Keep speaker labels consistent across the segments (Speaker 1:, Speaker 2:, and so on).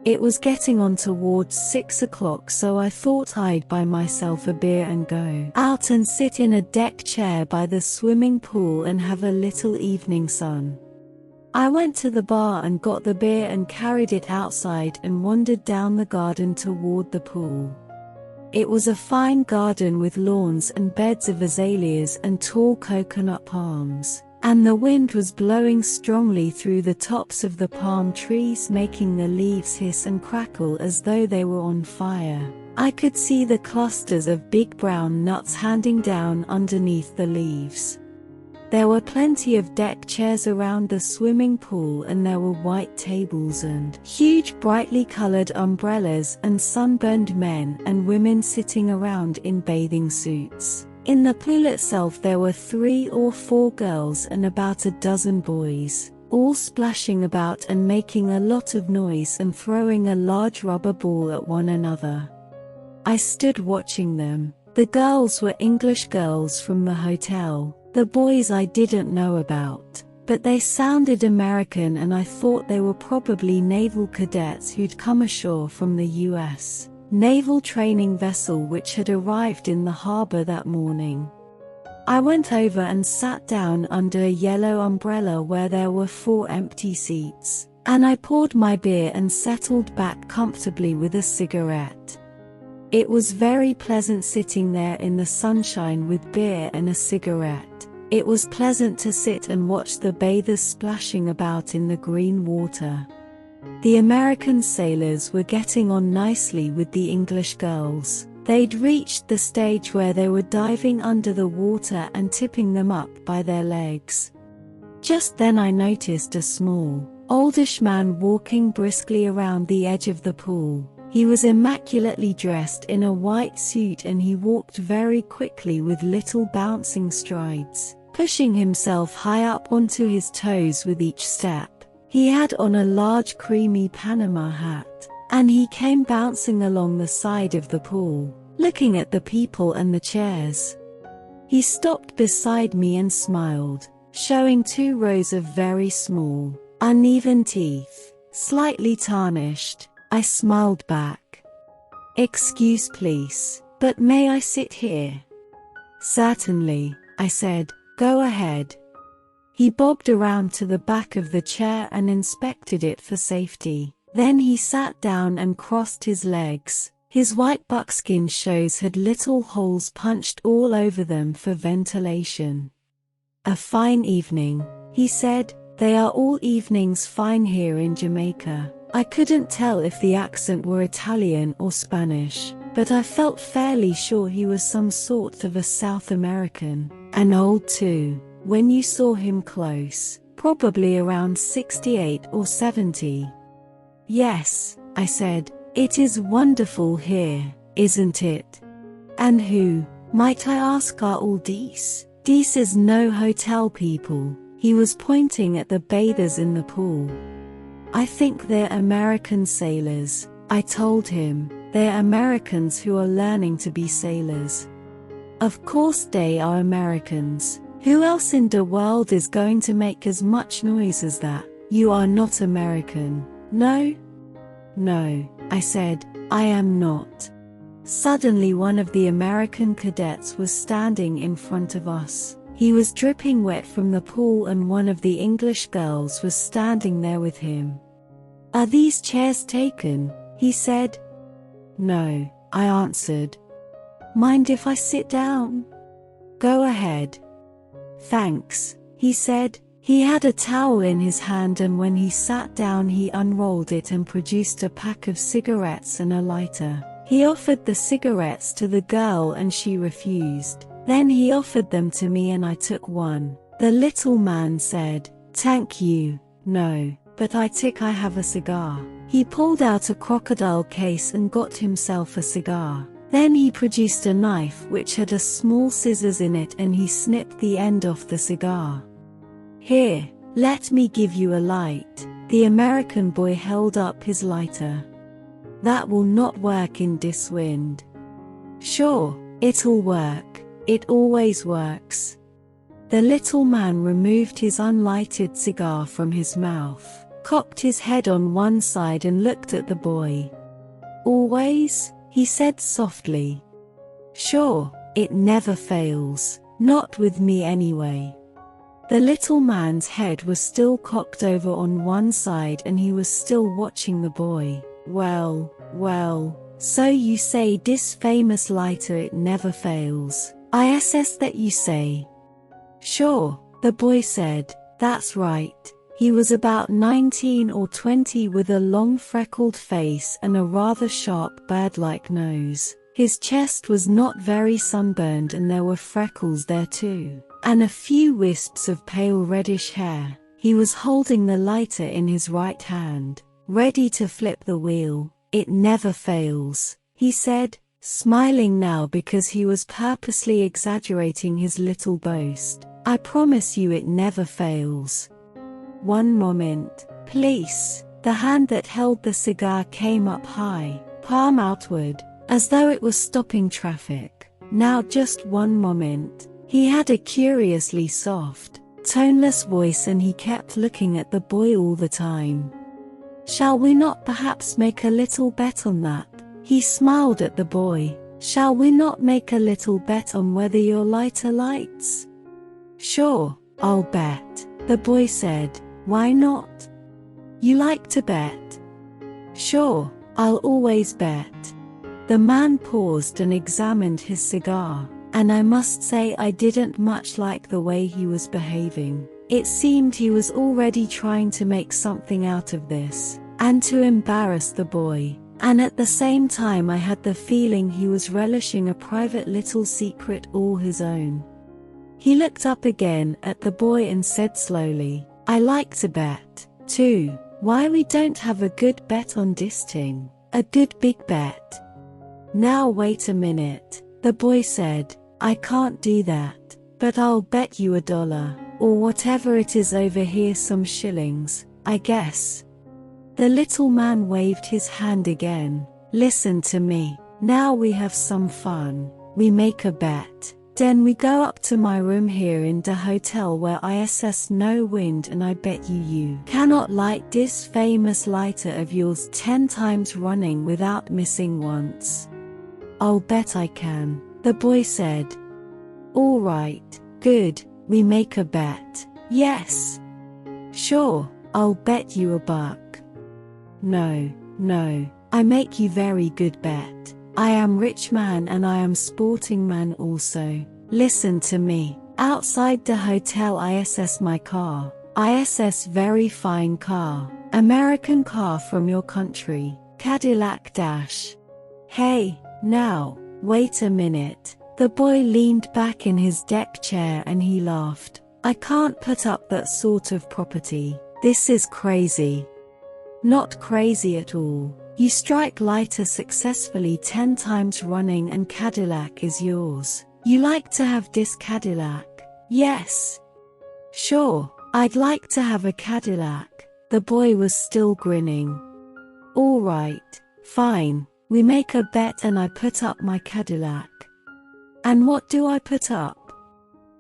Speaker 1: It was getting on towards 6 o'clock, so I thought I'd buy myself a beer and go out and sit in a deck chair by the swimming pool and have a little evening sun. I went to the bar and got the beer and carried it outside and wandered down the garden toward the pool. It was a fine garden with lawns and beds of azaleas and tall coconut palms, and the wind was blowing strongly through the tops of the palm trees, making the leaves hiss and crackle as though they were on fire. I could see the clusters of big brown nuts hanging down underneath the leaves. There were plenty of deck chairs around the swimming pool, and there were white tables and huge brightly colored umbrellas and sunburned men and women sitting around in bathing suits. In the pool itself there were 3 or 4 girls and about a dozen boys, all splashing about and making a lot of noise and throwing a large rubber ball at one another. I stood watching them. The girls were English girls from the hotel. The boys I didn't know about, but they sounded American, and I thought they were probably naval cadets who'd come ashore from the U.S. naval training vessel which had arrived in the harbor that morning. I went over and sat down under a yellow umbrella where there were 4 empty seats, and I poured my beer and settled back comfortably with a cigarette. It was very pleasant sitting there in the sunshine with beer and a cigarette. It was pleasant to sit and watch the bathers splashing about in the green water. The American sailors were getting on nicely with the English girls. They'd reached the stage where they were diving under the water and tipping them up by their legs. Just then I noticed a small, oldish man walking briskly around the edge of the pool. He was immaculately dressed in a white suit, and he walked very quickly with little bouncing strides, pushing himself high up onto his toes with each step. He had on a large creamy Panama hat, and he came bouncing along the side of the pool, looking at the people and the chairs. He stopped beside me and smiled, showing 2 rows of very small, uneven teeth, slightly tarnished. I smiled back. "Excuse please, but may I sit here?" "Certainly," I said, "go ahead." He bobbed around to the back of the chair and inspected it for safety. Then he sat down and crossed his legs. His white buckskin shoes had little holes punched all over them for ventilation. "A fine evening," he said. "They are all evenings fine here in Jamaica." I couldn't tell if the accent were Italian or Spanish, but I felt fairly sure he was some sort of a South American, and old too, when you saw him close, probably around 68 or 70. "Yes," I said, "it is wonderful here, isn't it? And who, might I ask, are all these? These is no hotel people." He was pointing at the bathers in the pool. "I think they're American sailors," I told him. "They're Americans who are learning to be sailors." "Of course they are Americans. Who else in the world is going to make as much noise as that?" "You are not American, no?" "No," I said, "I am not." Suddenly one of the American cadets was standing in front of us. He was dripping wet from the pool, and one of the English girls was standing there with him. "Are these chairs taken?" he said. "No," I answered. "Mind if I sit down?" "Go ahead." "Thanks," he said. He had a towel in his hand, and when he sat down he unrolled it and produced a pack of cigarettes and a lighter. He offered the cigarettes to the girl and she refused. Then he offered them to me and I took one. The little man said, "Thank you, no, but I have a cigar." He pulled out a crocodile case and got himself a cigar. Then he produced a knife which had a small scissors in it, and he snipped the end off the cigar. "Here, let me give you a light." The American boy held up his lighter. "That will not work in this wind." "Sure, it'll work. It always works." The little man removed his unlighted cigar from his mouth. cocked his head on one side and looked at the boy. Always? He said softly. Sure, it never fails. Not with me anyway. The little man's head was still cocked over on one side and he was still watching the boy. Well, so you say this famous lighter it never fails. ISS that you say? Sure, the boy said. That's right. He was about 19 or 20 with a long freckled face and a rather sharp bird-like nose. His chest was not very sunburned and there were freckles there too, and a few wisps of pale reddish hair. He was holding the lighter in his right hand, ready to flip the wheel. It never fails, he said, smiling now because he was purposely exaggerating his little boast. I promise you it never fails. One moment, please. The hand that held the cigar came up high, palm outward, as though it was stopping traffic. Now just one moment. He had a curiously soft, toneless voice and he kept looking at the boy all the time. Shall we not perhaps make a little bet on that? He smiled at the boy. Shall we not make a little bet on whether your lighter lights? Sure, I'll bet, the boy said. Why not? You like to bet? Sure, I'll always bet. The man paused and examined his cigar, and I must say I didn't much like the way he was behaving. It seemed he was already trying to make something out of this, and to embarrass the boy, and at the same time I had the feeling he was relishing a private little secret all his own. He looked up again at the boy and said slowly, I like to bet, too. Why we don't have a good bet on this thing? A good big bet. Now wait a minute, the boy said. I can't do that, but I'll bet you $1, or whatever it is over here, some shillings, I guess. The little man waved his hand again. Listen to me. Now we have some fun. We make a bet. Then we go up to my room here in the hotel where ISS no wind and I bet you cannot light this famous lighter of yours 10 times running without missing once. I'll bet I can, the boy said. All right, good, we make a bet. Yes. Sure, I'll bet you $1. No, I make you very good bet. I am rich man and I am sporting man also. Listen to me. Outside the hotel ISS my car. ISS very fine car. American car from your country. Cadillac dash. Hey, now, wait a minute. The boy leaned back in his deck chair and he laughed. I can't put up that sort of property. This is crazy. Not crazy at all. You strike lighter successfully 10 times running and Cadillac is yours. You like to have this Cadillac? Yes. Sure, I'd like to have a Cadillac. The boy was still grinning. All right, fine. We make a bet and I put up my Cadillac. And what do I put up?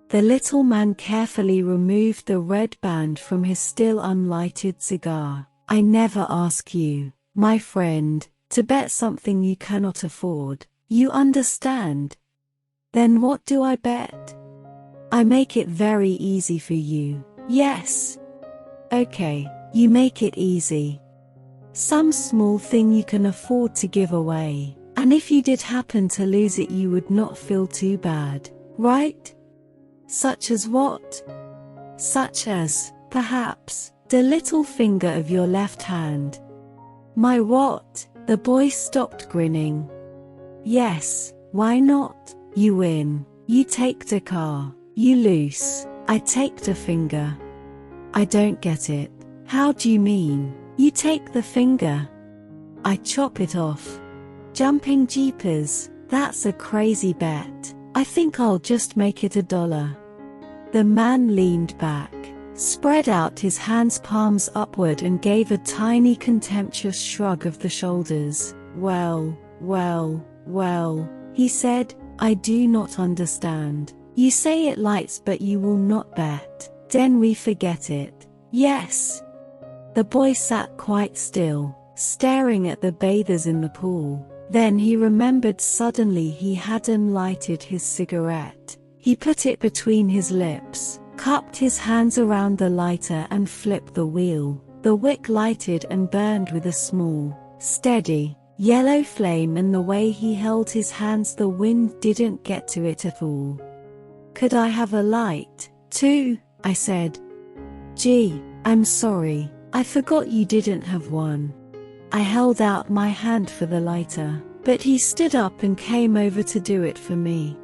Speaker 1: The little man carefully removed the red band from his still unlighted cigar. I never ask you, my friend, to bet something you cannot afford. You understand? Then what do I bet? I make it very easy for you. Yes. Okay, you make it easy. Some small thing you can afford to give away. And if you did happen to lose it you would not feel too bad, right? Such as what? Such as, perhaps, the little finger of your left hand. My what? The boy stopped grinning. Yes, why not? You win. You take the car. You lose. I take the finger. I don't get it. How do you mean? You take the finger. I chop it off. Jumping jeepers, that's a crazy bet. I think I'll just make it $1. The man leaned back, spread out his hands palms upward and gave a tiny contemptuous shrug of the shoulders. Well, he said, I do not understand. You say it lights but you will not bet. Then we forget it. Yes. The boy sat quite still, staring at the bathers in the pool. Then he remembered suddenly he hadn't lighted his cigarette. He put it between his lips, cupped his hands around the lighter and flipped the wheel. The wick lighted and burned with a small, steady, yellow flame, and the way he held his hands, the wind didn't get to it at all. "Could I have a light, too?" I said. "Gee, I'm sorry, I forgot you didn't have one." I held out my hand for the lighter, but he stood up and came over to do it for me.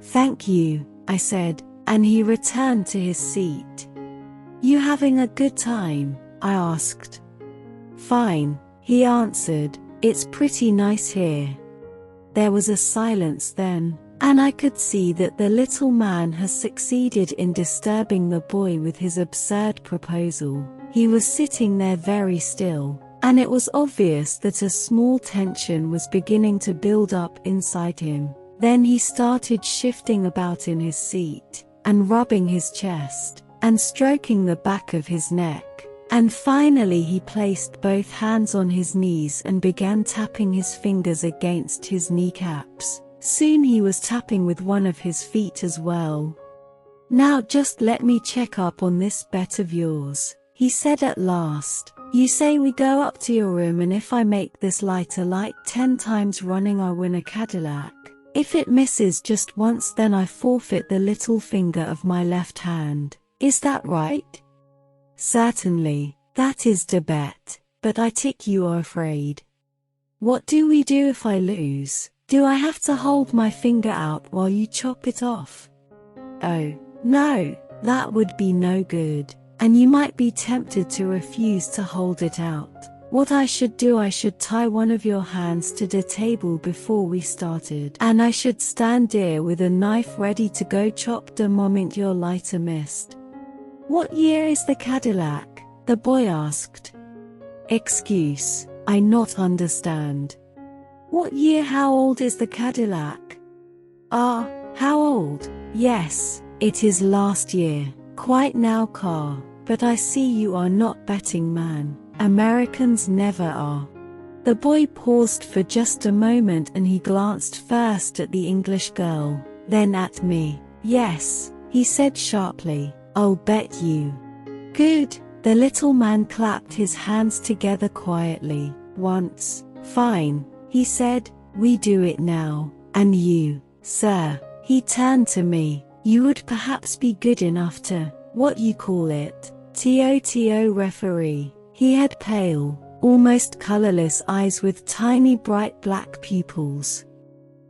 Speaker 1: "Thank you," I said, and he returned to his seat. "You having a good time?" I asked. "Fine," he answered. "It's pretty nice here." There was a silence then, and I could see that the little man has succeeded in disturbing the boy with his absurd proposal. He was sitting there very still, and it was obvious that a small tension was beginning to build up inside him. Then he started shifting about in his seat, and rubbing his chest, and stroking the back of his neck. And finally he placed both hands on his knees and began tapping his fingers against his kneecaps. Soon he was tapping with one of his feet as well. "Now just let me check up on this bet of yours," he said at last. "You say we go up to your room, and if I make this lighter light 10 times running I win a Cadillac. If it misses just once, then I forfeit the little finger of my left hand. Is that right?" "Certainly, that is the bet, but I think you are afraid." "What do we do if I lose? Do I have to hold my finger out while you chop it off?" "Oh, no, that would be no good, and you might be tempted to refuse to hold it out. What I should do, I should tie one of your hands to the table before we started, and I should stand there with a knife ready to go chop the moment your lighter missed." "What year is the Cadillac?" the boy asked. "Excuse, I not understand." "What year? How old is the Cadillac?" "Ah, how old? Yes, it is last year. Quite now car, but I see you are not betting man. Americans never are." The boy paused for just a moment and he glanced first at the English girl, then at me. "Yes," he said sharply, "I'll bet you." "Good." The little man clapped his hands together quietly. "Once." "Fine," he said, "we do it now. And you, sir," he turned to me, "you would perhaps be good enough to, what you call it, TOTO referee." He had pale, almost colorless eyes with tiny bright black pupils.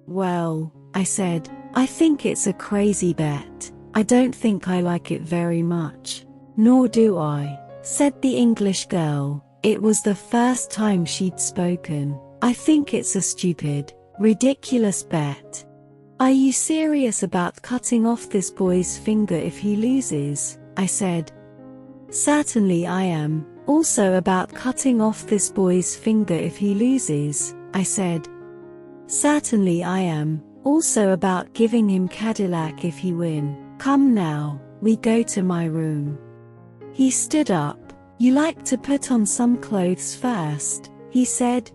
Speaker 1: "Well," I said, "I think it's a crazy bet. I don't think I like it very much." "Nor do I," said the English girl. It was the first time she'd spoken. "I think it's a stupid, ridiculous bet." "Are you serious about cutting off this boy's finger if he loses?" I said. "Certainly I am. Also about cutting off this boy's finger if he loses," I said. "Certainly I am. Also about giving him Cadillac if he win. Come now, we go to my room." He stood up. "You like to put on some clothes first?" he said.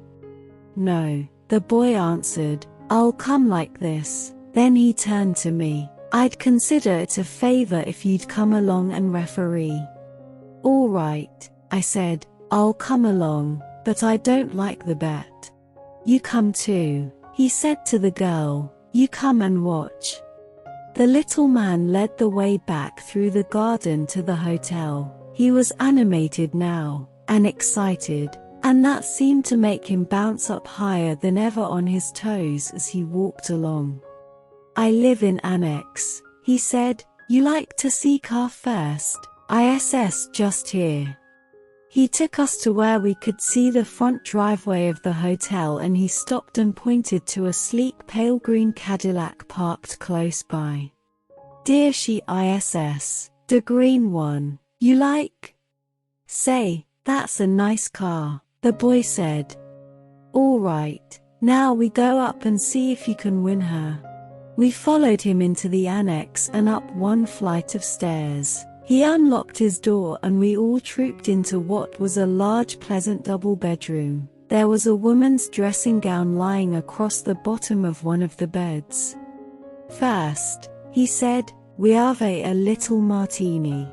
Speaker 1: "No," the boy answered. "I'll come like this." Then he turned to me. "I'd consider it a favor if you'd come along and referee." "All right," I said, "I'll come along, but I don't like the bet." "You come too," he said to the girl. "You come and watch." The little man led the way back through the garden to the hotel. He was animated now, and excited, and that seemed to make him bounce up higher than ever on his toes as he walked along. "I live in Annex," he said. "You like to see car first? ISS just here." He took us to where we could see the front driveway of the hotel, and he stopped and pointed to a sleek pale green Cadillac parked close by. "Dear she ISS, the green one, you like?" "Say, that's a nice car," the boy said. "All right, now we go up and see if you can win her." We followed him into the annex and up one flight of stairs. He unlocked his door and we all trooped into what was a large pleasant double bedroom. There was a woman's dressing gown lying across the bottom of one of the beds. "First," he said, "we have a little martini."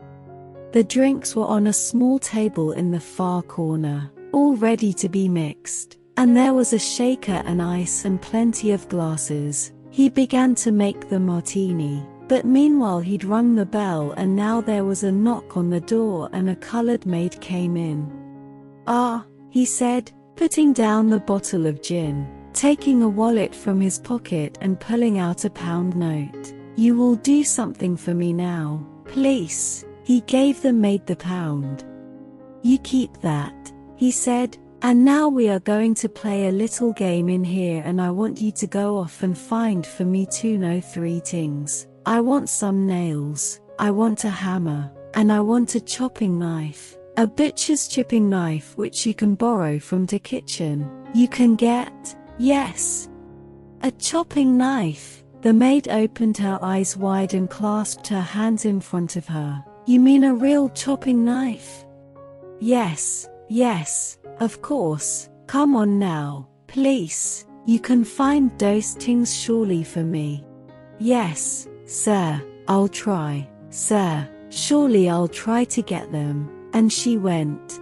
Speaker 1: The drinks were on a small table in the far corner, all ready to be mixed, and there was a shaker and ice and plenty of glasses. He began to make the martini, but meanwhile he'd rung the bell and now there was a knock on the door and a colored maid came in. "Ah," he said, putting down the bottle of gin, taking a wallet from his pocket and pulling out a pound note. "You will do something for me now, please." He gave the maid the pound. "You keep that," he said, "and now we are going to play a little game in here and I want you to go off and find for me three things. I want some nails, I want a hammer, and I want a chopping knife. A butcher's chipping knife which you can borrow from the kitchen. You can get, yes, a chopping knife." The maid opened her eyes wide and clasped her hands in front of her. "You mean a real chopping knife?" Yes, of course. Come on now, please. You can find those things surely for me." "Yes, sir, I'll try, sir. Surely I'll try to get them." And she went.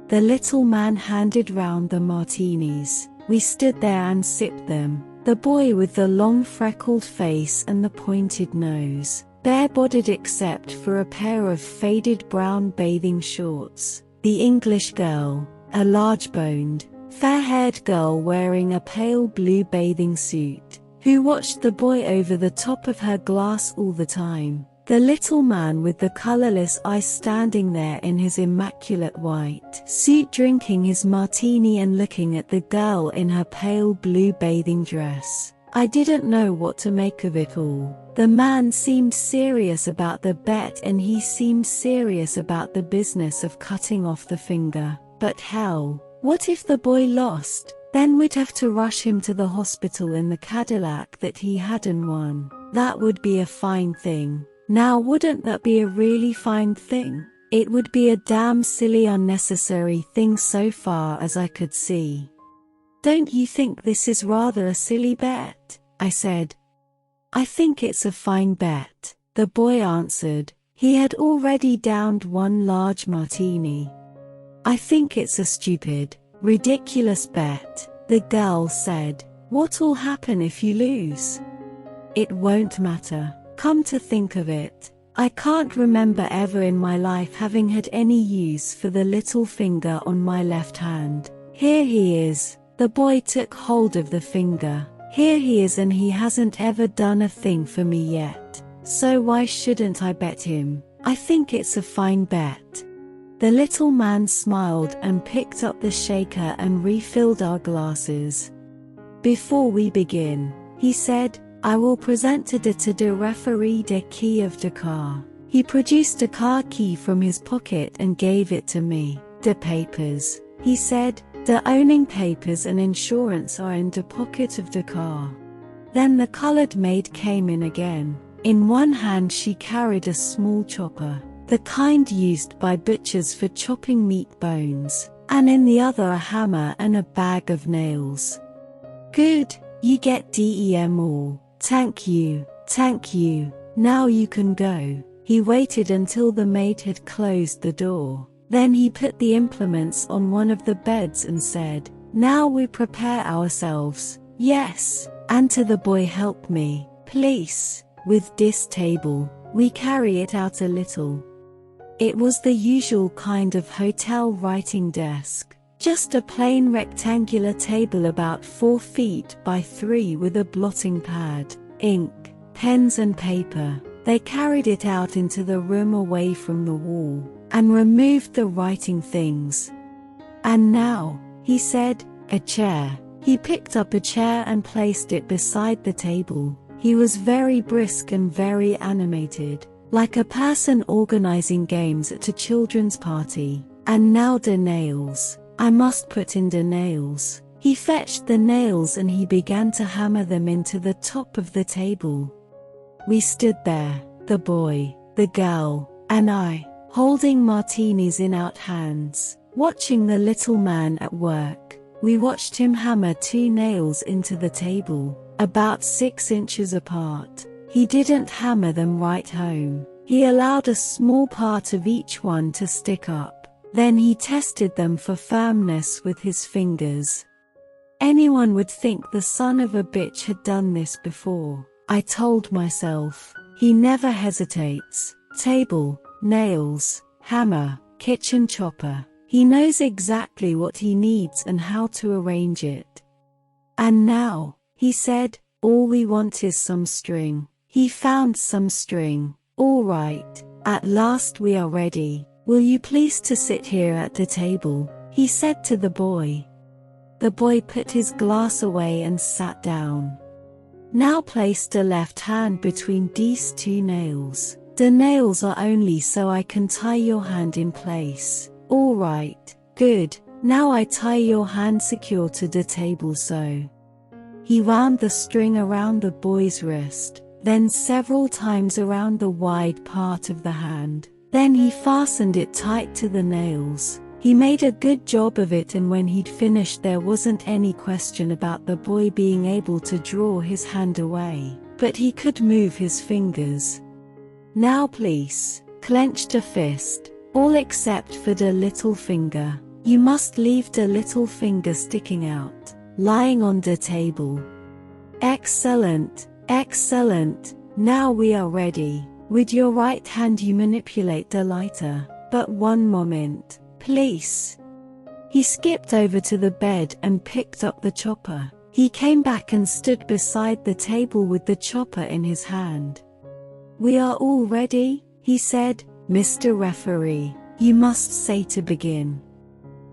Speaker 1: The little man handed round the martinis. We stood there and sipped them. The boy with the long freckled face and the pointed nose, bare-bodied except for a pair of faded brown bathing shorts. The English girl, a large-boned, fair-haired girl wearing a pale blue bathing suit, who watched the boy over the top of her glass all the time. The little man with the colorless eyes standing there in his immaculate white suit drinking his martini and looking at the girl in her pale blue bathing dress. I didn't know what to make of it all. The man seemed serious about the bet and he seemed serious about the business of cutting off the finger. But hell, what if the boy lost? Then we'd have to rush him to the hospital in the Cadillac that he hadn't won. That would be a fine thing. Now wouldn't that be a really fine thing? It would be a damn silly unnecessary thing so far as I could see. "Don't you think this is rather a silly bet?" I said. "I think it's a fine bet," the boy answered. He had already downed one large martini. "I think it's a stupid, ridiculous bet," the girl said. "What'll happen if you lose?" "It won't matter. Come to think of it, I can't remember ever in my life having had any use for the little finger on my left hand. Here he is." The boy took hold of the finger. "Here he is and he hasn't ever done a thing for me yet. So why shouldn't I bet him? I think it's a fine bet." The little man smiled and picked up the shaker and refilled our glasses. "Before we begin," he said, "I will present to the referee the key of the car." He produced a car key from his pocket and gave it to me. "The papers," he said, "the owning papers and insurance are in the pocket of the car." Then the colored maid came in again. In one hand she carried a small chopper, the kind used by butchers for chopping meat bones, and in the other a hammer and a bag of nails. "Good, you get them all. Thank you, thank you. Now you can go." He waited until the maid had closed the door. Then he put the implements on one of the beds and said, "Now we prepare ourselves. Yes, and to the boy, help me, please, with this table." We carry it out a little. It was the usual kind of hotel writing desk. Just a plain rectangular table about 4 feet by 3 with a blotting pad, ink, pens and paper. They carried it out into the room away from the wall, and removed the writing things. "And now," he said, "a chair." He picked up a chair and placed it beside the table. He was very brisk and very animated, like a person organizing games at a children's party. "And now the nails. I must put in the nails." He fetched the nails and he began to hammer them into the top of the table. We stood there, the boy, the girl, and I, holding martinis in our hands, watching the little man at work. We watched him hammer 2 nails into the table, about 6 inches apart. He didn't hammer them right home. He allowed a small part of each one to stick up. Then he tested them for firmness with his fingers. Anyone would think the son of a bitch had done this before, I told myself. He never hesitates. Table, nails, hammer, kitchen chopper. He knows exactly what he needs and how to arrange it. And now, he said, all we want is some string. He found some string. All right, at last we are ready. Will you please to sit here at the table? He said to the boy. The boy put his glass away and sat down. Now place the left hand between these 2 nails. The nails are only so I can tie your hand in place. All right, good. Now I tie your hand secure to the table so. He wound the string around the boy's wrist, then several times around the wide part of the hand. Then he fastened it tight to the nails. He made a good job of it, and when he'd finished there wasn't any question about the boy being able to draw his hand away, but he could move his fingers. Now please, clenched a fist, all except for the little finger. You must leave the little finger sticking out, lying on the table. Excellent, excellent. Now we are ready. With your right hand you manipulate the lighter, but one moment, please. He skipped over to the bed and picked up the chopper. He came back and stood beside the table with the chopper in his hand. We are all ready, he said. Mr. Referee, you must say to begin.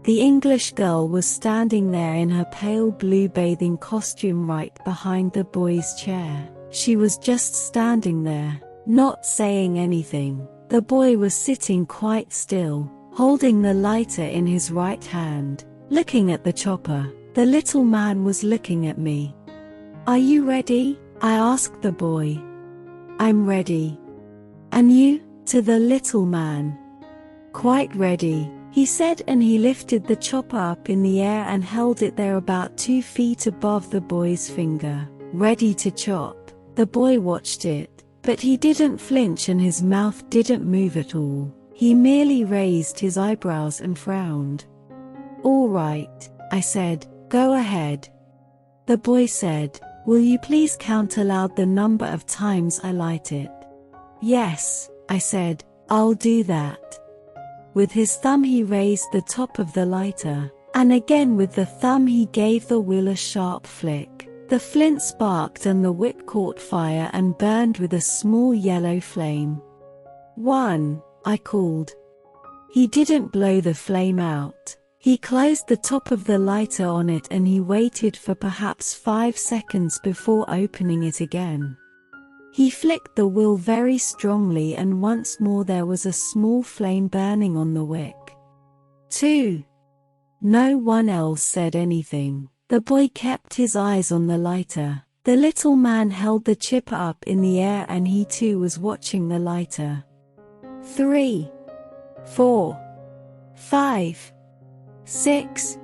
Speaker 1: The English girl was standing there in her pale blue bathing costume right behind the boy's chair. She was just standing there, not saying anything. The boy was sitting quite still, holding the lighter in his right hand, looking at the chopper. The little man was looking at me. Are you ready? I asked the boy. I'm ready. And you? To the little man. Quite ready, he said, and he lifted the chopper up in the air and held it there about 2 feet above the boy's finger. Ready to chop. The boy watched it, but he didn't flinch and his mouth didn't move at all. He merely raised his eyebrows and frowned. All right, I said, go ahead. The boy said, will you please count aloud the number of times I light it? Yes, I said, I'll do that. With his thumb he raised the top of the lighter, and again with the thumb he gave the wheel a sharp flick. The flint sparked and the wick caught fire and burned with a small yellow flame. 1, I called. He didn't blow the flame out. He closed the top of the lighter on it and he waited for perhaps 5 seconds before opening it again. He flicked the wheel very strongly and once more there was a small flame burning on the wick. 2. No one else said anything. The boy kept his eyes on the lighter. The little man held the chip up in the air and he too was watching the lighter. 3, 4, 5, 6,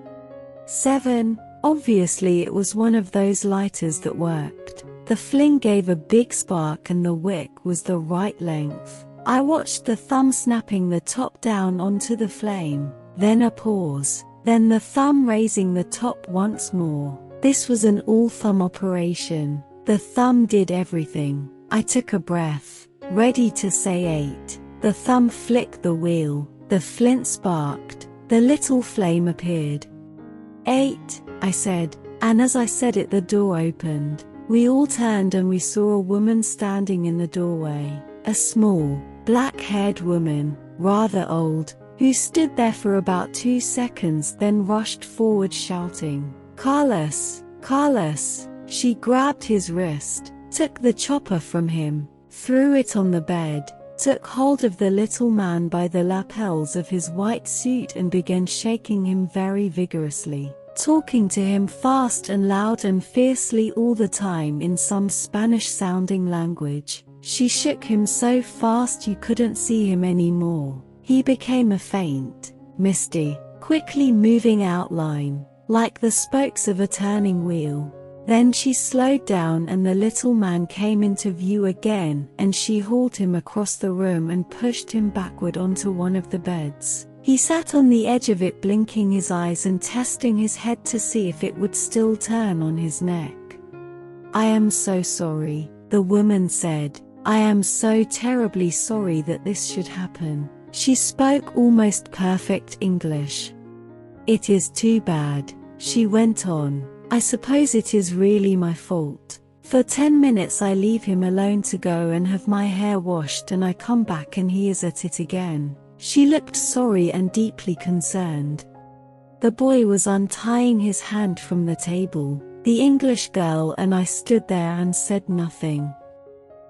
Speaker 1: 7. Obviously it was one of those lighters that worked. The fling gave a big spark and the wick was the right length. I watched the thumb snapping the top down onto the flame, then a pause, then the thumb raising the top once more. This was an all-thumb operation. The thumb did everything. I took a breath, ready to say 8. The thumb flicked the wheel, the flint sparked, the little flame appeared. 8, I said, and as I said it the door opened. We all turned and we saw a woman standing in the doorway, a small, black-haired woman, rather old, who stood there for about 2 seconds then rushed forward shouting, Carlos, Carlos! She grabbed his wrist, took the chopper from him, threw it on the bed, took hold of the little man by the lapels of his white suit and began shaking him very vigorously, talking to him fast and loud and fiercely all the time in some Spanish-sounding language. She shook him so fast you couldn't see him anymore. He became a faint, misty, quickly moving outline, like the spokes of a turning wheel. Then she slowed down and the little man came into view again, and she hauled him across the room and pushed him backward onto one of the beds. He sat on the edge of it, blinking his eyes and testing his head to see if it would still turn on his neck. "I am so sorry," the woman said. "I am so terribly sorry that this should happen." She spoke almost perfect English. "It is too bad," she went on. "I suppose it is really my fault. For 10 minutes I leave him alone to go and have my hair washed, and I come back and he is at it again." She looked sorry and deeply concerned. The boy was untying his hand from the table. The English girl and I stood there and said nothing.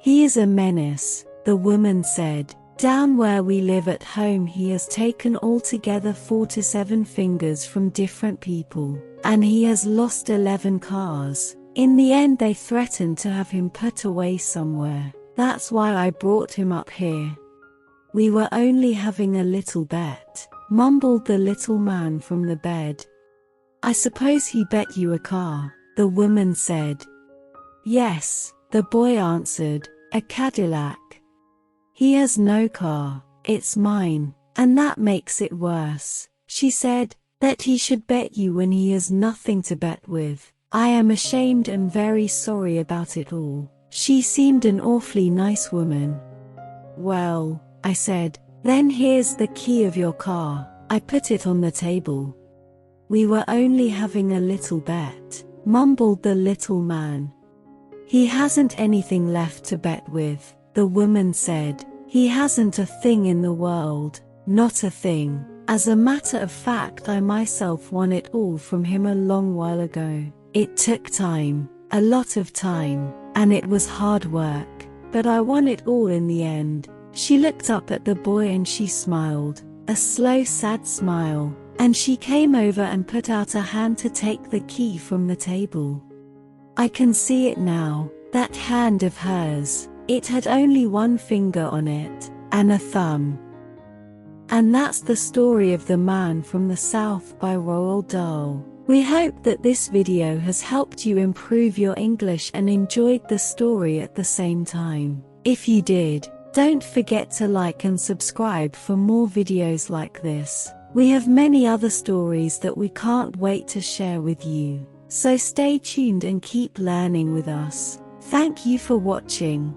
Speaker 1: "He is a menace," the woman said. "Down where we live at home he has taken altogether 4 to 7 fingers from different people, and he has lost 11 cars. In the end they threatened to have him put away somewhere. That's why I brought him up here." "We were only having a little bet," mumbled the little man from the bed. "I suppose he bet you a car," the woman said. "Yes," the boy answered, "a Cadillac." "He has no car, it's mine, and that makes it worse," she said, "that he should bet you when he has nothing to bet with. I am ashamed and very sorry about it all." She seemed an awfully nice woman. "Well," I said, "then here's the key of your car." I put it on the table. "We were only having a little bet," mumbled the little man. "He hasn't anything left to bet with," the woman said. "He hasn't a thing in the world, not a thing. As a matter of fact, I myself won it all from him a long while ago. It took time, a lot of time, and it was hard work, but I won it all in the end." She looked up at the boy and she smiled, a slow, sad smile, and she came over and put out a hand to take the key from the table. I can see it now, that hand of hers. It had only one finger on it, and a thumb. And that's the story of The Man from the South by Roald Dahl. We hope that this video has helped you improve your English and enjoyed the story at the same time. If you did, don't forget to like and subscribe for more videos like this. We have many other stories that we can't wait to share with you. So stay tuned and keep learning with us. Thank you for watching.